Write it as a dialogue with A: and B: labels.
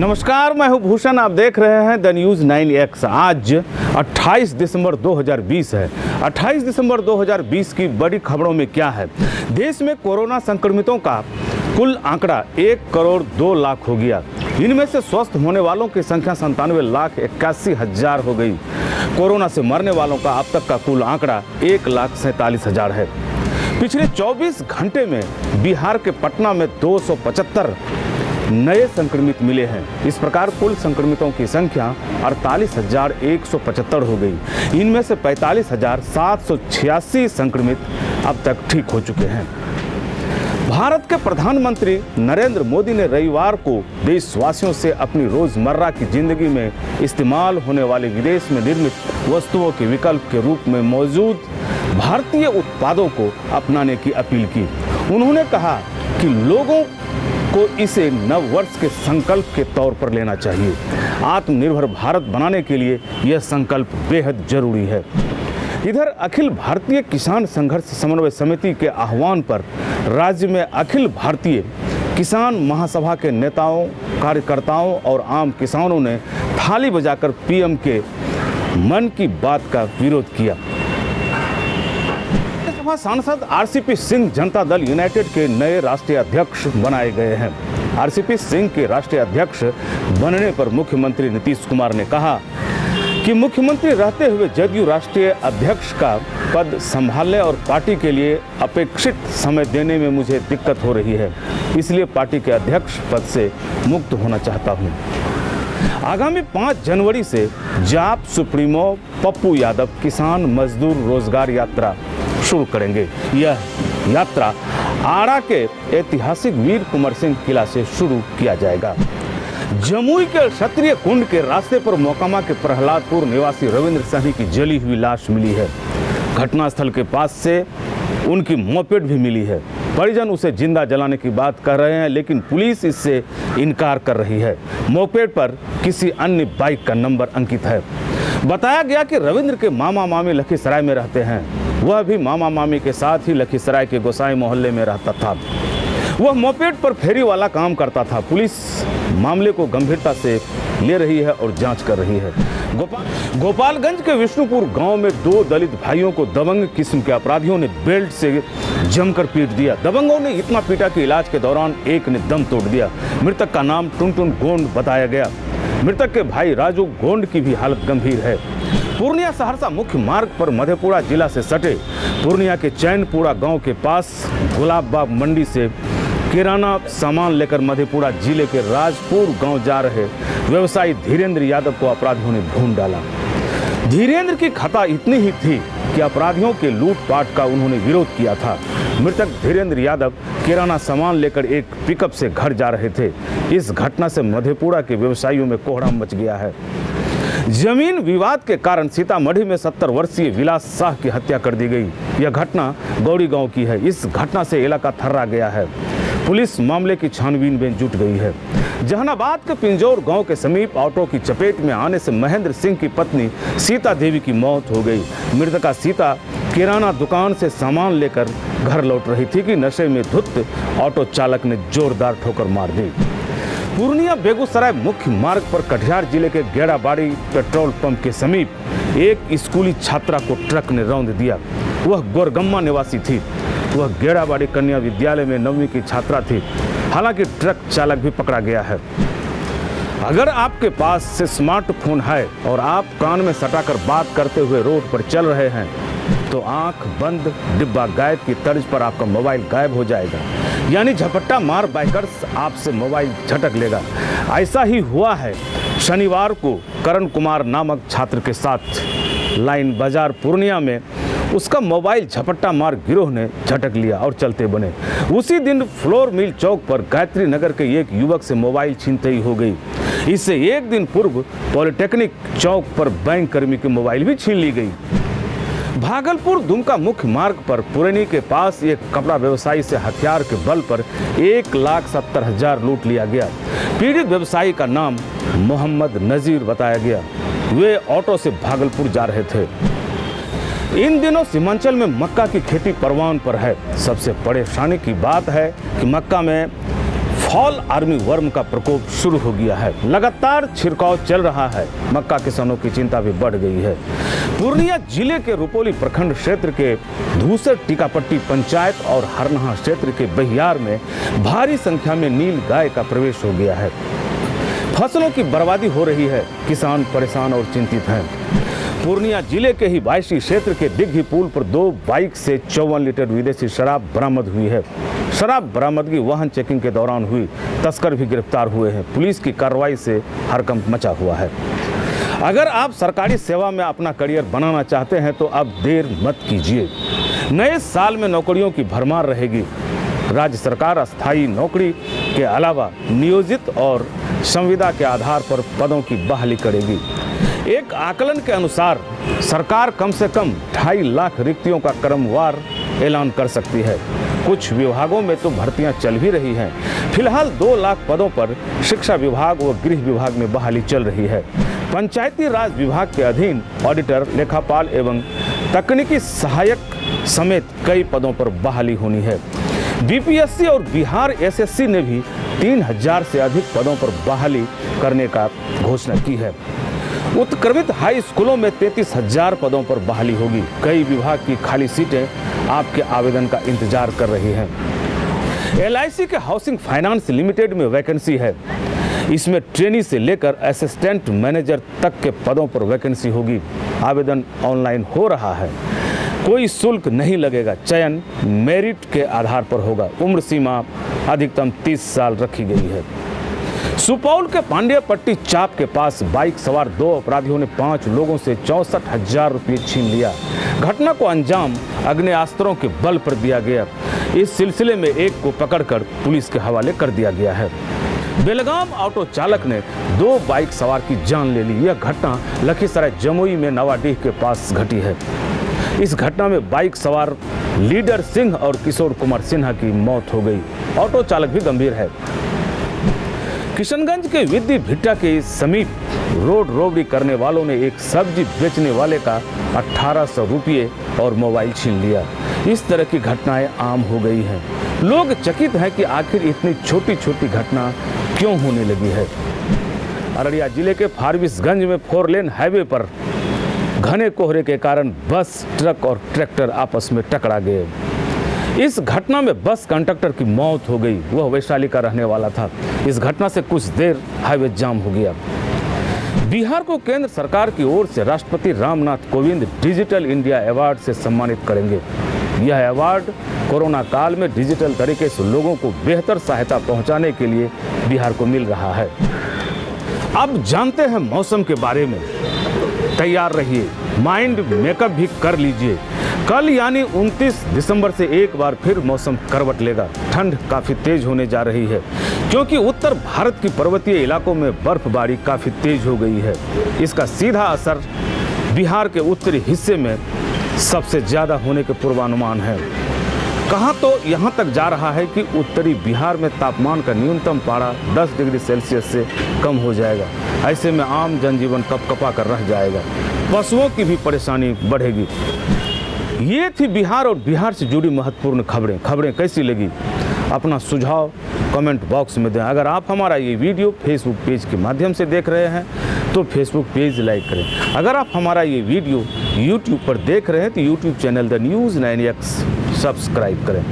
A: नमस्कार, मैं हूं भूषण। आप देख रहे हैं द न्यूज़ 9X। आज 28 दिसंबर 2020 है। 28 दिसंबर 2020 की बड़ी खबरों में क्या है। देश में कोरोना संक्रमितों का कुल आंकड़ा 1 करोड़ 2 लाख हो गया। इनमें से स्वस्थ होने वालों की संख्या 97,81,000 हो गई। कोरोना से मरने वालों का अब तक का कुल आंकड़ा 1,47,000 है। पिछले 24 घंटे में बिहार के पटना में 275 नए संक्रमित मिले हैं। इस प्रकार कुल संक्रमितों की संख्या 48,175 हो गई। इनमें से 45,786 संक्रमित अब तक ठीक हो चुके हैं। भारत के प्रधानमंत्री नरेंद्र मोदी ने रविवार को देशवासियों से अपनी रोजमर्रा की जिंदगी में इस्तेमाल होने वाले विदेश में निर्मित वस्तुओं के विकल्प के रूप में मौजूद भारतीय उत्पादों को अपनाने की अपील की। उन्होंने कहा कि लोगों को इसे नव वर्ष के संकल्प के तौर पर लेना चाहिए। आत्मनिर्भर भारत बनाने के लिए यह संकल्प बेहद जरूरी है। इधर अखिल भारतीय किसान संघर्ष समन्वय समिति के आह्वान पर राज्य में अखिल भारतीय किसान महासभा के नेताओं, कार्यकर्ताओं और आम किसानों ने थाली बजाकर पीएम के मन की बात का विरोध किया। सांसद आरसीपी सिंह जनता दल यूनाइटेड के नए राष्ट्रीय अध्यक्ष बनाए गए हैं। आरसीपी सिंह के राष्ट्रीय अध्यक्ष बनने पर मुख्यमंत्री नीतीश कुमार ने कहा कि मुख्यमंत्री रहते हुए जदयू राष्ट्रीय अध्यक्ष का पद संभालने और पार्टी के लिए अपेक्षित समय देने में मुझे दिक्कत हो रही है, इसलिए पार्टी के अध्यक्ष पद से मुक्त होना चाहता हूं। आगामी 5 जनवरी से जाप सुप्रीमो पप्पू यादव किसान मजदूर रोजगार यात्रा शुरू करेंगे। यह यात्रा आरा के ऐतिहासिक वीर कुंवर सिंह किला से शुरू किया जाएगा। जमुई के क्षत्रिय कुंड के रास्ते पर मोकामा के प्रहलादपुर निवासी रविंद्र सहनी की जली हुई लाश मिली है। घटनास्थल के पास से उनकी मोपेड भी मिली है। परिजन उसे जिंदा जलाने की बात कर रहे हैं, लेकिन पुलिस इससे इनकार कर रही है। मोपेड पर किसी अन्य बाइक का नंबर अंकित है। बताया गया कि रविंद्र के मामा मामी लखीसराय में रहते हैं। वह भी मामा मामी के साथ ही लखीसराय के गोसाई मोहल्ले में रहता था। वह मोपेड पर फेरी वाला काम करता था। पुलिस मामले को गंभीरता से ले रही है और जांच कर रही है। गोपालगंज के विष्णुपुर गांव में 2 दलित भाइयों को दबंग किस्म के अपराधियों ने बेल्ट से जमकर पीट दिया। दबंगों ने इतना पीटा कि इलाज के दौरान एक ने दम तोड़ दिया। मृतक का नाम टुनटुन गोंड बताया गया। मृतक के भाई राजू गोंड की भी हालत गंभीर है। पूर्णिया सहरसा मुख्य मार्ग पर मधेपुरा जिला से सटे पूर्णिया के चैनपुरा गांव के पास गुलाबबाग मंडी से किराना सामान लेकर मधेपुरा जिले के राजपुर गांव जा रहे व्यवसायी धीरेन्द्र यादव को अपराधियों ने ढूंढ डाला। धीरेन्द्र की खता इतनी ही थी कि अपराधियों के लूटपाट का उन्होंने विरोध किया था। मृतक धीरेन्द्र यादव किराना सामान लेकर एक पिकअप से घर जा रहे थे। इस घटना से मधेपुरा के व्यवसायियों में कोहराम मच गया है। जमीन विवाद के कारण सीतामढ़ी में 70 वर्षीय विलास शाह की हत्या कर दी गई। यह घटना गौड़ी गांव की है। इस घटना से इलाका थर्रा गया है। पुलिस मामले की छानबीन में जुट गई है। जहानाबाद के पिंजौर गांव के समीप ऑटो की चपेट में आने से महेंद्र सिंह की पत्नी सीता देवी की मौत हो गई। मृतका सीता किराना दुकान से सामान लेकर घर लौट रही थी कि नशे में धुत ऑटो चालक ने जोरदार ठोकर मार दी। पूर्णिया बेगूसराय मुख्य मार्ग पर कटिहार जिले के गेड़ाबाड़ी पेट्रोल पंप के समीप एक स्कूली छात्रा को ट्रक ने रौंद दिया। वह गोरगम्मा निवासी थी। वह गेड़ाबाड़ी कन्या विद्यालय में 9वीं की छात्रा थी। हालांकि ट्रक चालक भी पकड़ा गया है। अगर आपके पास से स्मार्टफोन है और आप कान में सटाकर बात करते हुए रोड पर चल रहे हैं तो आंख बंद डिब्बा गायब की तर्ज पर आपका मोबाइल गायब हो जाएगा। यानी झपट्टा मार बाइकर्स आपसे मोबाइल झटक लेगा। ऐसा ही हुआ है शनिवार को करण कुमार नामक छात्र के साथ लाइन बाजार पूर्णिया में। उसका मोबाइल झपट्टा मार गिरोह ने झटक लिया और चलते बने। उसी दिन फ्लोर मिल चौक पर गायत्री नगर के एक युवक से मोबाइल छीनताई हो गई। इससे एक दिन पूर्व पॉलिटेक्निक चौक पर बैंक कर्मी के मोबाइल भी छीन ली गई। भागलपुर दुमका मुख्य मार्ग पर पुरैनी के पास एक कपड़ा व्यवसायी से हथियार के बल पर 1,70,000 लूट लिया गया। पीड़ित व्यवसायी का नाम मोहम्मद नजीर बताया गया। वे ऑटो से भागलपुर जा रहे थे। इन दिनों सीमांचल में मक्का की खेती परवान पर है। सबसे परेशानी की बात है कि मक्का में फॉल आर्मी वर्म का प्रकोप शुरू हो गया है। लगातार छिड़काव चल रहा है। मक्का किसानों की चिंता भी बढ़ गई है। पूर्णिया जिले के रुपौली प्रखंड क्षेत्र के धूसर टीकापट्टी पंचायत और हरनहा क्षेत्र के बहियार में भारी संख्या में नील गाय का प्रवेश हो गया है। फसलों की बर्बादी हो रही है। किसान परेशान और चिंतित हैं। पूर्णिया जिले के ही बायसी क्षेत्र के दिग्घी पुल पर 2 बाइक से 54 लीटर विदेशी शराब बरामद हुई है। शराब बरामदगी वाहन चेकिंग के दौरान हुई। तस्कर भी गिरफ्तार हुए हैं। पुलिस की कार्रवाई से हड़कंप मचा हुआ है। अगर आप सरकारी सेवा में अपना करियर बनाना चाहते हैं तो अब देर मत कीजिए। नए साल में नौकरियों की भरमार रहेगी। राज्य सरकार अस्थायी नौकरी के अलावा नियोजित और संविदा के आधार पर पदों की बहाली करेगी। एक आकलन के अनुसार सरकार कम से कम 2.5 लाख रिक्तियों का क्रमवार ऐलान कर सकती है। कुछ विभागों में तो भर्तियां चल भी रही हैं। फिलहाल 2 लाख पदों पर शिक्षा विभाग व गृह विभाग में बहाली चल रही है। पंचायती राज विभाग के अधीन ऑडिटर, लेखापाल एवं तकनीकी सहायक समेत कई पदों पर बहाली होनी है। बीपीएससी और बिहार एसएससी ने भी 3000 से अधिक पदों पर बहाली करने का घोषणा की है। उत्क्रमित हाई स्कूलों में 33,000 पदों पर बहाली होगी। कई विभाग की खाली सीटें आपके आवेदन का इंतजार कर रही हैं। LIC के हाउसिंग फाइनेंस लिमिटेड में वैकेंसी है। इसमें ट्रेनी से लेकर असिस्टेंट मैनेजर तक के पदों पर वैकेंसी होगी। आवेदन ऑनलाइन हो रहा है। कोई शुल्क नहीं लगेगा। चयन मेरिट के आधार पर होगा। उम्र सीमा अधिकतम 30 साल रखी गई है। सुपौल के पांडेयपट्टी चाप के पास बाइक सवार 2 अपराधियों ने 5 लोगों से 64,000 रुपये छीन लिया। घटना को अंजाम आग्नेयास्त्रों के बल पर दिया गया। इस सिलसिले में एक को पकड़कर पुलिस के हवाले कर दिया गया है। बेलगाम ऑटो चालक ने 2 बाइक सवार की जान ले ली। यह घटना लखीसराय जमुई में नवाडीह के पास घटी है। इस घटना में बाइक सवार लीडर सिंह और किशोर कुमार सिन्हा की मौत हो गई। ऑटो चालक भी गंभीर है। किशनगंज के विद्य भिट्टा के समीप रोड रोबरी करने वालों ने एक सब्जी बेचने वाले का 1800 रुपये और मोबाइल छीन लिया। इस तरह की घटनाएं आम हो गई हैं। लोग चकित हैं कि आखिर इतनी छोटी छोटी घटना क्यों होने लगी है। अररिया जिले के फारबिसगंज में 4 लेन हाईवे पर घने कोहरे के कारण बस, ट्रक और ट्रैक्टर आपस में टकरा गए। इस घटना में बस कंडक्टर की मौत हो गई। वह वैशाली का रहने वाला था। इस घटना से कुछ देर हाईवे जाम हो गया। बिहार को केंद्र सरकार की ओर से राष्ट्रपति Ramnath Kovind digital India award से सम्मानित करेंगे। यह अवार्ड कोरोना काल में डिजिटल तरीके से लोगों को बेहतर सहायता पहुंचाने के लिए बिहार को मिल रहा है। अब जानते हैं मौसम के बारे में। तैयार रहिए, माइंड मेकअप भी कर लीजिए। कल यानी 29 दिसंबर से एक बार फिर मौसम करवट लेगा। ठंड काफ़ी तेज होने जा रही है क्योंकि उत्तर भारत की पर्वतीय इलाकों में बर्फबारी काफ़ी तेज हो गई है। इसका सीधा असर बिहार के उत्तरी हिस्से में सबसे ज़्यादा होने के पूर्वानुमान है। कहाँ तो यहाँ तक जा रहा है कि उत्तरी बिहार में तापमान का न्यूनतम पारा 10 डिग्री सेल्सियस से कम हो जाएगा। ऐसे में आम जनजीवन कपकपा कर रह जाएगा। पशुओं की भी परेशानी बढ़ेगी। ये थी बिहार और बिहार से जुड़ी महत्वपूर्ण खबरें कैसी लगी अपना सुझाव कमेंट बॉक्स में दें। अगर आप हमारा ये वीडियो फेसबुक पेज के माध्यम से देख रहे हैं तो फेसबुक पेज लाइक करें। अगर आप हमारा ये वीडियो यूट्यूब पर देख रहे हैं तो YouTube channel the news 9X subscribe करें।